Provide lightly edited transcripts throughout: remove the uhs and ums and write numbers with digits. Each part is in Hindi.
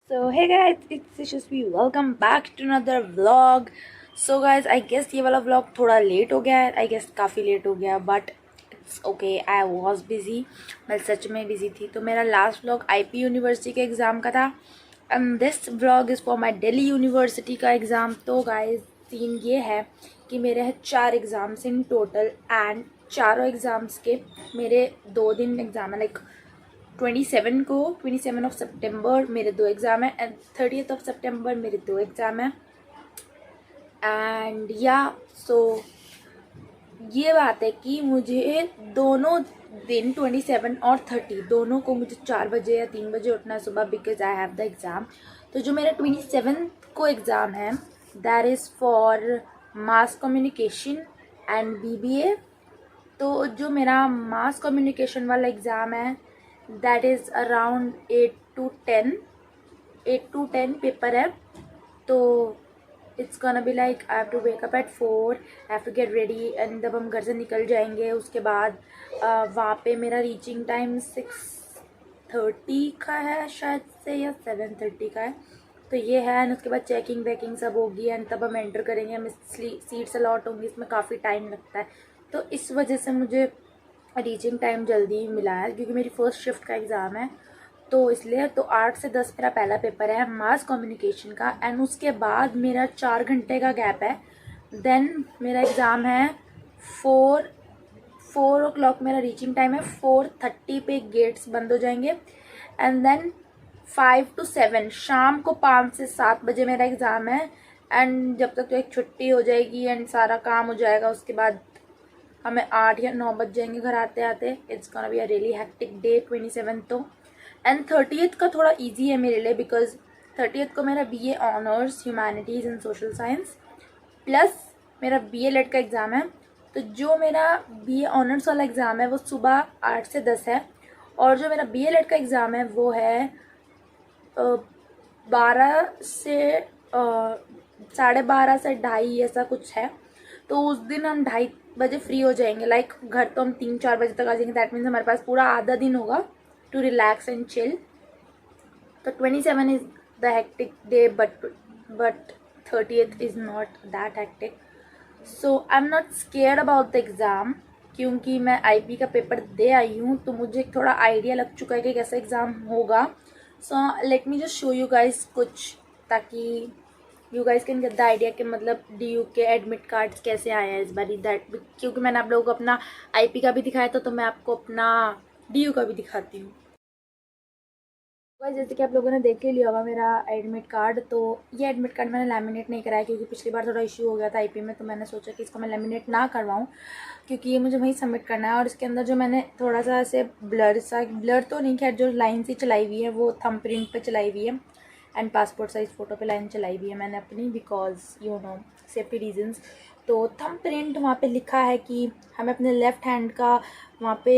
So hey guys, it's Yashasvi. Welcome back to another vlog. So guys, I guess ये वाला vlog थोड़ा लेट हो गया है. I guess काफ़ी लेट हो गया, but it's okay. I was busy. मैं सच में busy थी. तो मेरा last vlog IP यूनिवर्सिटी के एग्ज़ाम का था. And this vlog is for my Delhi university का एग्ज़ाम. तो guys, सीन ये है कि मेरे हैं 4 एग्ज़ाम्स इन टोटल एंड चारों एग्ज़ाम्स के मेरे 2 दिन एग्ज़ाम है. लाइक 27 ऑफ सितंबर मेरे 2 एग्ज़ाम है एंड 30th ऑफ सितंबर मेरे 2 एग्ज़ाम है. एंड सो ये बात है कि मुझे दोनों दिन 27 और 30 दोनों को मुझे 4 बजे या 3 बजे उठना है सुबह, because I have the exam. तो जो मेरा 27 को एग्ज़ाम है that is for mass communication and BBA. तो जो मेरा मास कम्युनिकेशन वाला एग्ज़ाम है that is around 8 to 10 paper है. तो it's gonna be like I have to wake up at 4, I have to get ready and जब हम घर से निकल जाएंगे उसके बाद वहाँ पे मेरा रीचिंग टाइम 6:30 का है शायद से, या 7:30 का है. तो ये है एंड उसके बाद चेकिंग वेकिंग सब होगी एंड तब हम एंटर करेंगे. हमें सीट्स अलॉट होंगी, इसमें काफ़ी टाइम लगता है. तो इस वजह से मुझे रीचिंग टाइम जल्दी मिला है क्योंकि मेरी फर्स्ट शिफ्ट का एग्ज़ाम है. तो इसलिए 8 से 10 मेरा पहला पेपर है मास कम्युनिकेशन का एंड उसके बाद मेरा 4 घंटे का गैप है. देन मेरा एग्ज़ाम है 4 o'clock मेरा रीचिंग टाइम है. 4:30 पे गेट्स बंद हो जाएंगे एंड देन 5 to 7 शाम को 5 से 7 बजे मेरा एग्ज़ाम है. एंड जब तक तो एक छुट्टी हो जाएगी एंड सारा काम हो जाएगा उसके बाद हमें 8 या 9 बज जाएंगे घर आते आते. It's gonna be a really hectic day 27 तो. एंड 30th का थोड़ा इजी है मेरे लिए बिकॉज 30th को मेरा BA honours humanities and social science plus मेरा BA लेट का एग्ज़ाम है. तो जो मेरा BA ऑनर्स वाला एग्ज़ाम है वो सुबह 8 से 10 है और जो मेरा BA लेट का एग्ज़ाम है वो है 12 से 12:30 से 2:30 ऐसा कुछ है. तो उस दिन हम 2:30 बजे फ्री हो जाएंगे. लाइक घर तो हम 3-4 बजे तक आ जाएंगे. दैट मीन्स हमारे पास पूरा आधा दिन होगा टू रिलैक्स एंड चिल. तो 27 is the hectic day but 30th is not that hectic. So I am not scared about the exam क्योंकि मैं IP का पेपर दे आई हूँ तो मुझे थोड़ा आइडिया लग चुका है कि कैसा एग्ज़ाम होगा. So let me just show you guys कुछ ताकि you guys can get the idea कि मतलब DU के एडमिट कार्ड्स कैसे आए हैं इस बार. दैट क्योंकि मैंने आप लोगों को अपना IP का भी दिखाया था तो मैं आपको अपना DU का भी दिखाती हूँ. जैसे कि आप लोगों ने देख ही लिया होगा मेरा एडमिट कार्ड. तो ये एडमिट कार्ड मैंने लैमिनेट नहीं कराया क्योंकि पिछली बार थोड़ा इशू हो गया था IP में. तो मैंने सोचा कि इसको मैं लैमिनेट ना करवाऊँ क्योंकि ये मुझे वहीं सबमिट करना है. और इसके अंदर जो मैंने थोड़ा सा ऐसे ब्लर तो नहीं, खैर जो लाइन सी चलाई हुई है वो थंब प्रिंट पे चलाई हुई है एंड पासपोर्ट साइज़ फ़ोटो पे लाइन चलाई हुई है मैंने अपनी, because you know safety reasons. तो थंब प्रिंट वहाँ पे लिखा है कि हमें अपने लेफ़्ट हैंड का वहाँ पे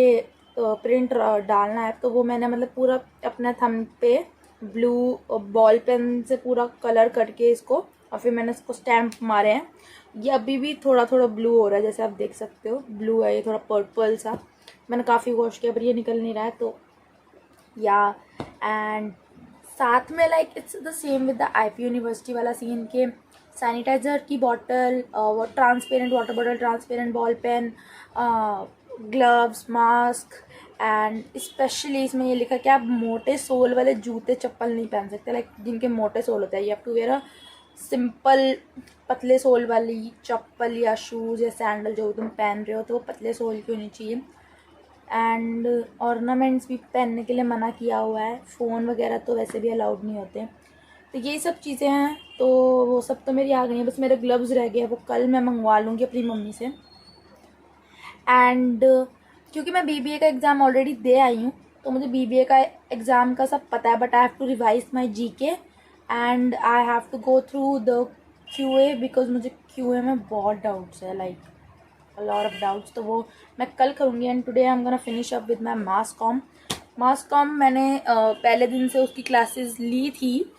प्रिंट डालना है. तो वो मैंने मतलब पूरा अपना थंब पे ब्लू बॉल पेन से पूरा कलर करके इसको और फिर मैंने इसको स्टैम्प मारे हैं. ये अभी भी थोड़ा थोड़ा ब्लू हो रहा है, जैसे आप देख सकते हो ब्लू है, ये थोड़ा पर्पल सा. मैंने काफ़ी वॉश किया पर ये निकल नहीं रहा है. तो एंड साथ में like it's the same with the IP university वाला सीन के सैनिटाइज़र की बॉटल, वो transparent water bottle, transparent ball pen, gloves, mask and specially इसमें ये लिखा कि आप मोटे सोल वाले जूते चप्पल नहीं पहन सकते. लाइक जिनके मोटे सोल होते हैं, you have to wear a simple पतले सोल वाली चप्पल या शूज़ या सैंडल जो तुम पहन रहे हो तो वो पतले सोल की होनी चाहिए. एंड ऑर्नामेंट्स भी पहनने के लिए मना किया हुआ है. फ़ोन वगैरह तो वैसे भी अलाउड नहीं होते. तो यही सब चीज़ें हैं. तो वो सब तो मेरी आ गई हैं, बस मेरे ग्लव्स रह गए हैं, वो कल मैं मंगवा लूँगी अपनी मम्मी से. एंड क्योंकि मैं BBA का एग्ज़ाम ऑलरेडी दे आई हूँ तो मुझे BBA का एग्ज़ाम का सब पता है. But I have to revise my GK and I have to go through the QA because मुझे QA में बहुत डाउट्स है, like a lot of doubts. तो वो मैं कल करूँगी. And today I am gonna finish up with my mass comm मैंने पहले दिन से उसकी क्लासेस ली थी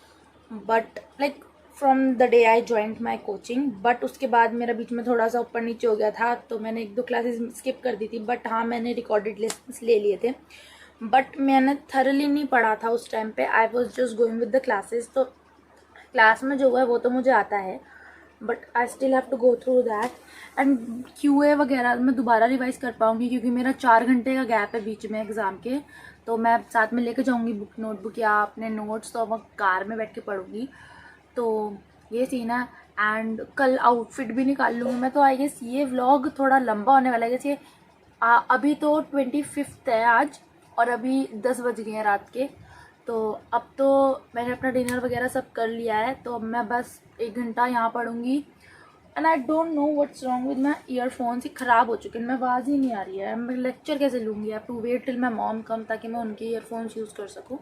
but like from the day I joined my coaching. But उसके बाद मेरा बीच में थोड़ा सा ऊपर नीचे हो गया था तो मैंने 1-2 क्लासेस स्किप कर दी थी. बट हाँ, मैंने रिकॉर्डेड लेसन्स ले लिए थे. बट मैंने थरली नहीं पढ़ा था उस टाइम पे। I was just going with the classes. तो क्लास में जो हुआ है वो तो मुझे आता है, but I still have to go through that. And QA वगैरह मैं दोबारा रिवाइज कर पाऊँगी क्योंकि मेरा 4 घंटे का गैप है बीच में एग्ज़ाम के। तो मैं साथ में लेके जाऊँगी बुक, नोटबुक या अपने नोट्स, तो मैं कार में बैठ के पढ़ूँगी। तो ये सीन है। एंड कल आउटफिट भी निकाल लूँगी मैं। तो आई गेस ये व्लॉग थोड़ा लंबा होने वाला है। जैसे अभी तो 25th है आज, और अभी 10 बज गए हैं रात के। तो अब तो मैंने अपना डिनर वगैरह सब कर लिया है, तो अब मैं बस 1 घंटा यहाँ पढ़ूँगी। And I don't know what's wrong with my earphones, ही ख़राब हो चुके हैं, मैं आवाज़ ही नहीं आ रही है। मैं लेक्चर कैसे लूँगी? I have to wait till my mom come ताकि मैं उनके ईयरफोन्स यूज़ कर सकूँ।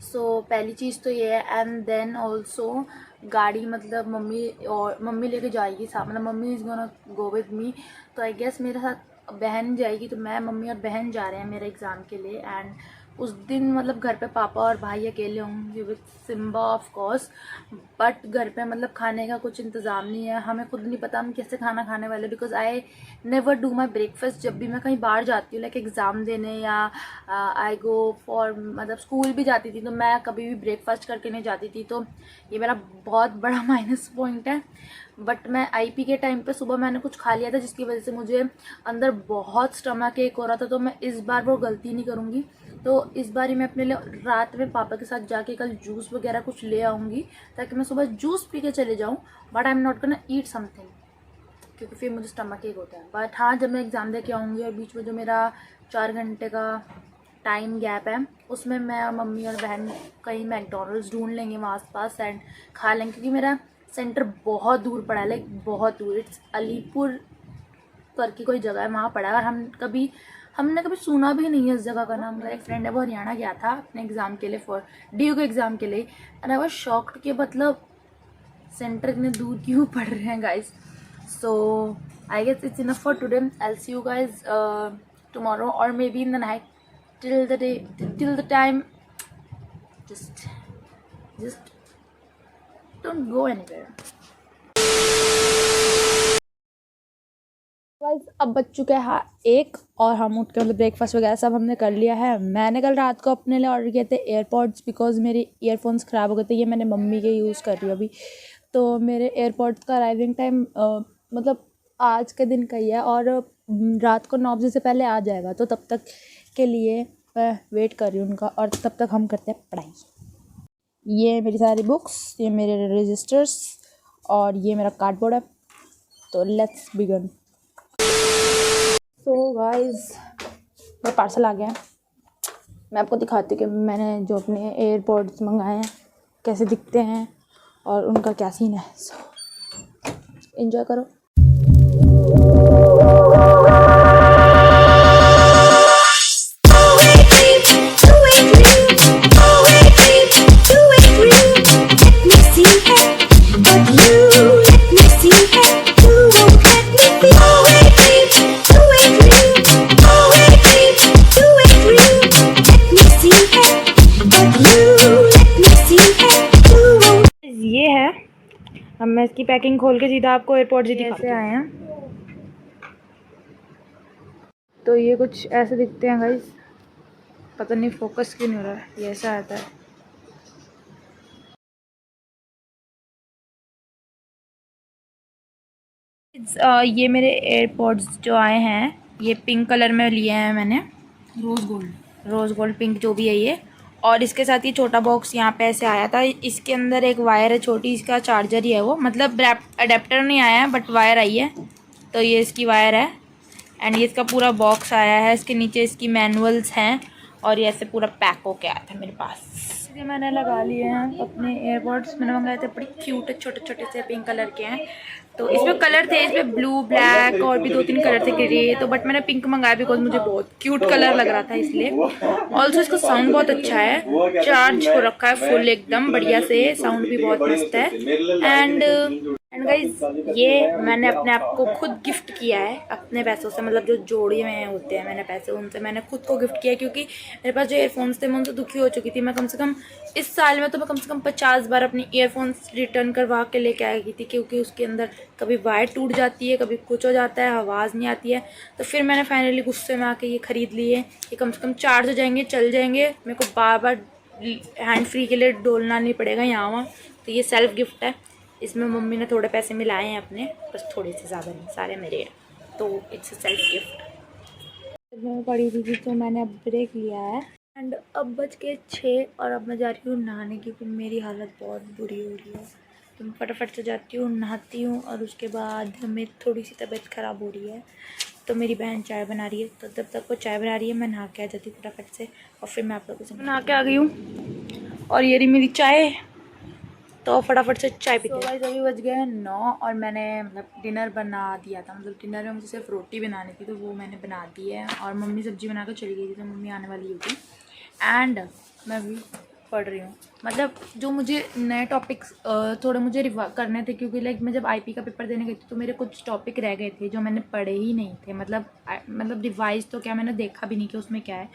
सो पहली चीज़ तो ये है। एंड देन ऑल्सो गाड़ी मतलब मम्मी लेके जाएगी साथ, मतलब mummy is gonna go with me. तो आई गेस मेरे साथ बहन जाएगी, तो मैं, मम्मी और बहन जा रहे हैं मेरे एग्ज़ाम के लिए। एंड उस दिन मतलब घर पे पापा और भाई अकेले होंगे with Simba of course. But घर पे मतलब खाने का कुछ इंतज़ाम नहीं है, हमें खुद नहीं पता हम कैसे खाना खाने वाले, because I never do my breakfast. जब भी मैं कहीं बाहर जाती हूँ लाइक एग्ज़ाम देने या आई गो फॉर मतलब स्कूल भी जाती थी, तो मैं कभी भी ब्रेकफास्ट करके नहीं जाती थी। तो ये मेरा बहुत बड़ा माइनस पॉइंट है। बट मैं आईपी के टाइम पे सुबह मैंने कुछ खा लिया था जिसकी वजह से मुझे अंदर बहुत स्टमक एक हो रहा था। तो मैं इस बार वो गलती नहीं करूँगी। तो इस बार ही मैं अपने लिए रात में पापा के साथ जाके कल जूस वगैरह कुछ ले आऊँगी ताकि मैं सुबह जूस पी के चले जाऊँ। But I am not gonna eat something क्योंकि फिर मुझे स्टमक एक होता है। बट हाँ, जब मैं एग्ज़ाम दे के आऊँगी और बीच में जो मेरा 4 घंटे का टाइम गैप है उसमें मैं और मम्मी और बहन कहीं मैकडोनल्ड्स ढूंढ लेंगे वहाँ आस पास एंड खा लेंगे, क्योंकि मेरा सेंटर बहुत दूर पड़ा है, लाइक बहुत दूर। इट्स अलीपुर करके कोई जगह है, वहाँ पड़ा है। और हमने कभी सुना भी नहीं है इस जगह का नाम। मेरा एक फ्रेंड है वो हरियाणा गया था अपने एग्ज़ाम के लिए, फॉर DU के एग्ज़ाम के लिए। एंड आई वॉज शॉक्ड कि मतलब सेंटर इतने दूर क्यों पड़ रहे हैं guys. So I guess it's enough for today. I see you guys tomorrow और maybe in the night till the time just don't go anywhere. Guys अब बज चुका है 1 और हम उठ के मतलब ब्रेकफास्ट वगैरह सब हमने कर लिया है। मैंने कल रात को अपने लिए ऑर्डर किए थे एयरपॉड्स बिकॉज मेरे ईयरफोन्स ख़राब हो गए थे। ये मैंने मम्मी के यूज़ कर रही हूँ अभी। तो मेरे एयरपॉड्स का अराइविंग टाइम मतलब आज के दिन का ही है और रात को 9 बजे से पहले आ जाएगा। तो तब तक के लिए मैं वेट कर रही हूँ उनका, और तब तक हम करते हैं पढ़ाई। ये मेरी सारी बुक्स, ये मेरे रजिस्टर्स और ये मेरा कार्डबोर्ड है। तो लेट्स बिगन। सो गाइस मेरा पार्सल आ गया है। मैं आपको दिखाती हूँ कि मैंने जो अपने एयरपॉड्स मंगाए हैं कैसे दिखते हैं और उनका क्या सीन है। सो एंजॉय करो। ये है, अब मैं इसकी पैकिंग खोल के सीधा आपको एयरपोर्ट ही दिखाते आए हैं। तो ये कुछ ऐसे दिखते हैं गाइस, पता नहीं फोकस क्यों नहीं हो रहा है, ये ऐसा आता है। ये मेरे एयरपोर्ट्स जो आए हैं ये पिंक कलर में लिए हैं मैंने, रोज़ गोल्ड पिंक जो भी है ये। और इसके साथ ये छोटा बॉक्स यहाँ पे ऐसे आया था। इसके अंदर एक वायर है छोटी, इसका चार्जर ही है वो, मतलब अडेप्टर नहीं आया है बट वायर आई है। तो ये इसकी वायर है एंड ये इसका पूरा बॉक्स आया है। इसके नीचे इसकी मैनुअल्स हैं और ये ऐसे पूरा पैक होके आया था मेरे पास। ये मैंने लगा लिए हैं अपने एयरपोर्ट्स, मैंने मंगाए थे, बड़ी क्यूट छोटे छोटे से पिंक कलर के हैं। तो इसमें कलर थे, इसमें ब्लू, ब्लैक और भी 2-3 कलर थे ग्रे। तो बट मैंने पिंक मंगाया बिकॉज मुझे बहुत क्यूट कलर लग रहा था इसलिए। ऑल्सो इसका साउंड बहुत अच्छा है, चार्ज हो रखा है फुल एकदम बढ़िया से, साउंड भी बहुत मस्त है। एंड गाइज ये मैंने अपने आप को खुद गिफ्ट किया है अपने पैसों से, मतलब जो जोड़े में होते हैं मैंने पैसे, उनसे मैंने खुद को गिफ्ट किया। क्योंकि मेरे पास जो ईयरफोन्स थे मैं उनसे दुखी हो चुकी थी। मैं कम से कम इस साल में तो मैं कम से कम 50 बार अपनी ईयरफोन्स रिटर्न करवा के लेके आई थी, क्योंकि उसके अंदर कभी वायर टूट जाती है, कभी कुछ हो जाता है, आवाज़ नहीं आती है। तो फिर मैंने फाइनली गुस्से में आके ये ख़रीद लिए। ये कम से कम चार्ज हो जाएंगे, चल जाएंगे, मेरे को बार बार हैंड फ्री के लिए डोलना नहीं पड़ेगा यहाँ वहाँ। तो ये सेल्फ गिफ्ट है। इसमें मम्मी ने थोड़े पैसे मिलाए हैं अपने, बस थोड़े से, ज़्यादा नहीं, सारे मेरे हैं। तो इट्स अ सेल्फ गिफ्ट। मैं पड़ी थी तो मैंने अब ब्रेक लिया है एंड अब बज के 6 और अब मैं जा रही हूँ नहाने, क्योंकि मेरी हालत बहुत बुरी हो रही है। तो मैं फटाफट से जाती हूँ, नहाती हूँ और उसके बाद हमें थोड़ी सी तबीयत ख़राब हो रही है। तो मेरी बहन चाय बना रही है, तो जब तक वो चाय बना रही है मैं नहा के आ जाती हूँ फटाफट से, और फिर मैं आप लोगों से नहा के आ गई हूँ। और ये रही मेरी चाय, तो फटाफट से चाय पीते हैं। अभी बज गए हैं 9 और मैंने मतलब डिनर बना दिया था। मतलब डिनर में मुझे सिर्फ रोटी बनानी थी, तो वो मैंने बना दी है। और मम्मी सब्ज़ी बना कर चली गई थी, तो मम्मी आने वाली होगी। एंड मैं भी पढ़ रही हूँ। मतलब जो मुझे नए टॉपिक्स थोड़े मुझे करने थे, क्योंकि लाइक मैं जब आईपी का पेपर देने गई थी तो मेरे कुछ टॉपिक रह गए थे जो मैंने पढ़े ही नहीं थे। मतलब रिवाइज तो क्या, मैंने देखा भी नहीं कि उसमें क्या है।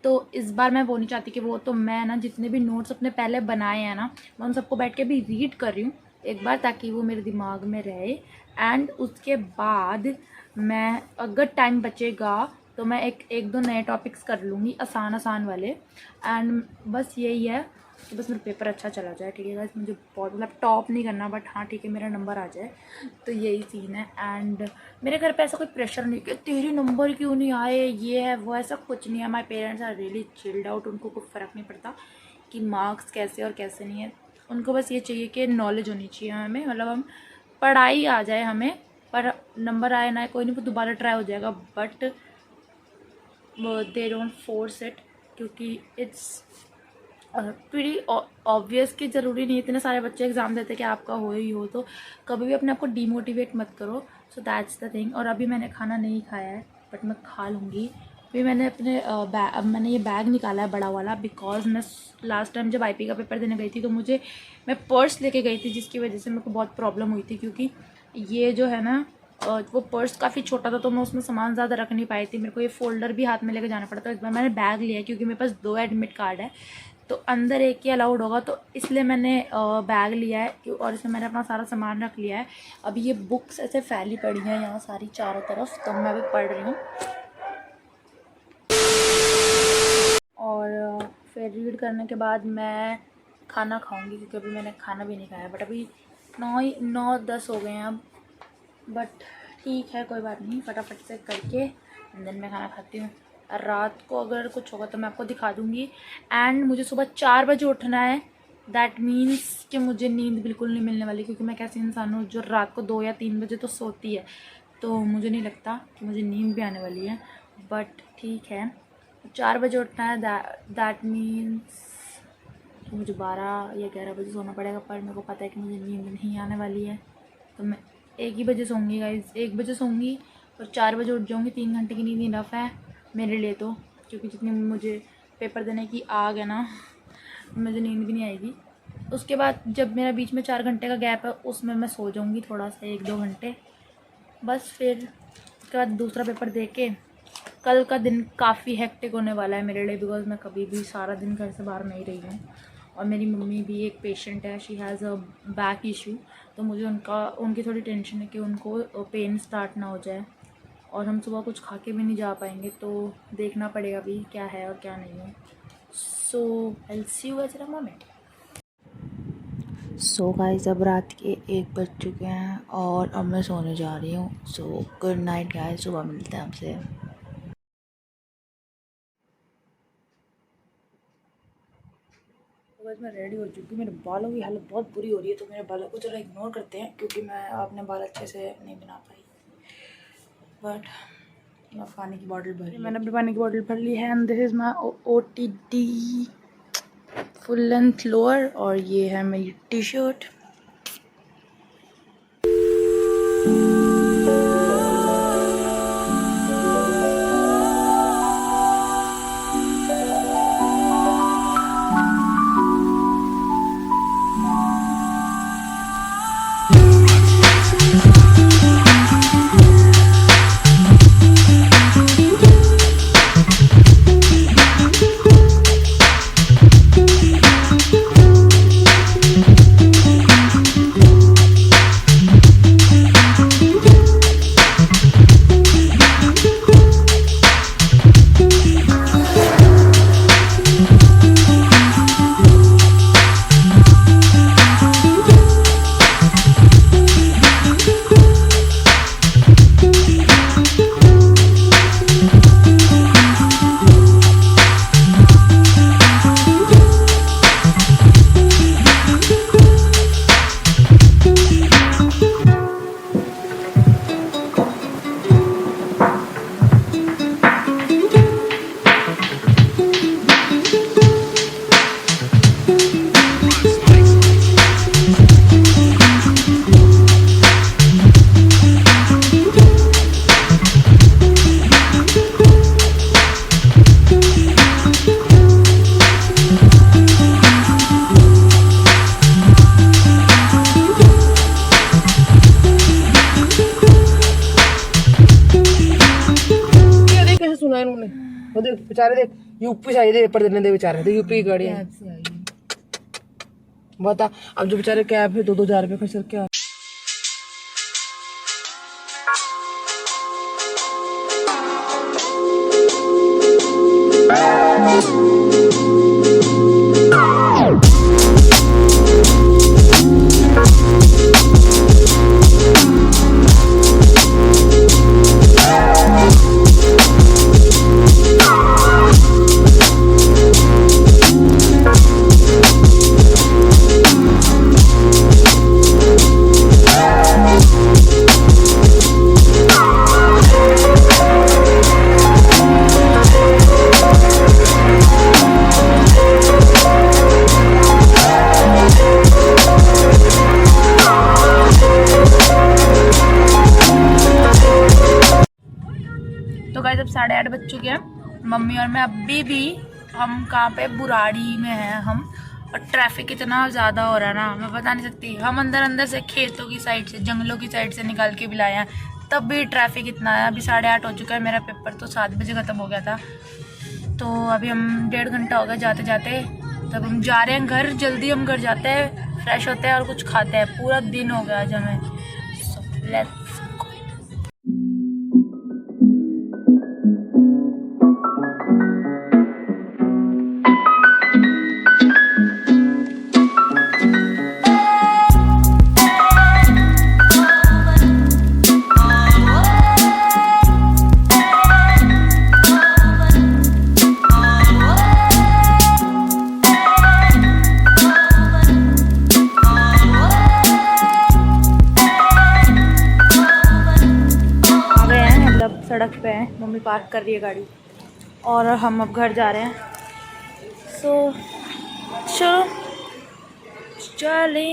तो इस बार मैं वो नहीं चाहती कि वो, तो मैं ना जितने भी नोट्स अपने पहले बनाए हैं ना, मैं उन सबको बैठ के भी रीड कर रही हूँ एक बार, ताकि वो मेरे दिमाग में रहे। एंड उसके बाद मैं, अगर टाइम बचेगा तो मैं एक दो नए टॉपिक्स कर लूँगी, आसान वाले। एंड बस यही है कि बस मेरा पेपर अच्छा चला जाए, ठीक है गाइस। मुझे बहुत मतलब टॉप नहीं करना, बट हाँ ठीक है, मेरा नंबर आ जाए, तो यही सीन है। एंड मेरे घर पे ऐसा कोई प्रेशर नहीं कि तेरे नंबर क्यों नहीं आए, ये है वो, ऐसा कुछ नहीं है। My parents are really chilled out. उनको कोई फ़र्क नहीं पड़ता कि मार्क्स कैसे और कैसे नहीं है। उनको बस ये चाहिए कि नॉलेज होनी चाहिए हमें, मतलब हम पढ़ाई आ जाए हमें, पर नंबर आए ना, कोई नहीं, वो दोबारा ट्राई हो जाएगा। But they don't force it, क्योंकि इट्स प्रीटी ऑब्वियस कि ज़रूरी नहीं इतने सारे बच्चे एग्ज़ाम देते कि आपका हो ही हो। तो कभी भी अपने आप को डीमोटिवेट मत करो। So that's the thing. और अभी मैंने खाना नहीं खाया है, बट मैं खा लूँगी। फिर मैंने अपने अब मैंने ये बैग निकाला है बड़ा वाला, बिकॉज मैं लास्ट टाइम जब आईपी का पेपर देने गई थी तो मैं पर्स लेके गई थी, जिसकी वजह से मेरे को बहुत प्रॉब्लम हुई थी। क्योंकि ये जो है ना, वो पर्स काफ़ी छोटा था, तो मैं उसमें सामान ज़्यादा रख नहीं पाई थी। मेरे को ये फ़ोल्डर भी हाथ में लेके जाना पड़ता। तो इस बार मैंने बैग लिया, क्योंकि मेरे पास 2 एडमिट कार्ड है, तो अंदर एक ही अलाउड होगा, तो इसलिए मैंने बैग लिया है। और इसमें मैंने अपना सारा सामान रख लिया है। अभी ये बुक्स ऐसे फैली पड़ी हैं यहाँ सारी चारों तरफ, तो मैं अभी पढ़ रही हूँ। और फिर रीड करने के बाद मैं खाना खाऊंगी, क्योंकि अभी मैंने खाना भी नहीं खाया। बट अभी 9-10 हो गए हैं अब, बट ठीक है, कोई बात नहीं, फटाफट से करके दिन में खाना खाती हूँ। रात को अगर कुछ होगा तो मैं आपको दिखा दूँगी। एंड मुझे सुबह 4 बजे उठना है। दैट मीन्स कि मुझे नींद बिल्कुल नहीं मिलने वाली, क्योंकि मैं कैसी इंसान हूँ जो रात को 2 या 3 बजे तो सोती है। तो मुझे नहीं लगता कि मुझे नींद भी आने वाली है, बट ठीक है, 4 बजे उठना है। दैट मीन्स कि मुझे 12 या 11 बजे सोना पड़ेगा। पर मेरे को पता है कि मुझे नींद नहीं आने वाली है, तो मैं 1 ही बजे सोऊंगी गाइस। 1 बजे सोऊंगी और 4 बजे उठ जाऊंगी। 3 घंटे की नींद इनफ है मेरे लिए, तो क्योंकि जितनी मुझे पेपर देने की आग है ना, मुझे नींद भी नहीं आएगी। उसके बाद जब मेरा बीच में 4 घंटे का गैप है, उसमें मैं सो जाऊंगी थोड़ा सा, 1-2 घंटे बस। फिर उसके बाद दूसरा पेपर दे के, कल का दिन काफ़ी हेक्टिक होने वाला है मेरे लिए, बिकॉज मैं कभी भी सारा दिन घर से बाहर नहीं रही हूँ। और मेरी मम्मी भी एक पेशेंट है, she has a back issue, तो मुझे उनकी थोड़ी टेंशन है कि उनको पेन स्टार्ट ना हो जाए। और हम सुबह कुछ खा के भी नहीं जा पाएंगे, तो देखना पड़ेगा भी क्या है और क्या नहीं है। So I will see you guys in a moment. So guys, अब रात के 1 बज चुके हैं और अब मैं सोने जा रही हूँ। सो गुड नाइट गाइस, सुबह मिलते हैं आपसे। बस मैं रेडी हो चुकी हूँ। मेरे बालों की हालत बहुत बुरी हो रही है, तो मेरे बालों को जरा इग्नोर करते हैं, क्योंकि मैं अपने बाल अच्छे से नहीं बना पाई। बट मैं पानी की बॉटल भरी, मैंने अपनी पानी की बॉटल भर ली है। And this is my OTD full length lower, और ये है मेरी टी-शर्ट। बेचारे देख यूपी से आई थे पेपर देने, दे बेचारे थे यूपी की गाड़ी है। बता अब जो बेचारे कैब है 2-2 हज़ार रुपये खर्च क्या। तो गाइस अब 8:30 बज चुके हैं। मम्मी और मैं अभी भी हम कहाँ पे बुराड़ी में हैं हम, और ट्रैफिक इतना ज़्यादा हो रहा है ना मैं बता नहीं सकती। हम अंदर से खेतों की साइड से जंगलों की साइड से निकाल के भी लाए हैं, तब भी ट्रैफिक इतना है। अभी 8:30 हो चुका है, मेरा पेपर तो 7 बजे ख़त्म हो गया था। तो अभी हम 1.5 घंटा हो गया जाते जाते, तब हम जा रहे हैं घर। जल्दी हम घर जाते हैं, फ्रेश होते हैं और कुछ खाते हैं। पूरा दिन हो गया आज हमें। सो लेट्स सड़क पे है, मम्मी पार्क कर रही है गाड़ी और हम अब घर जा रहे हैं। सो चलो चले।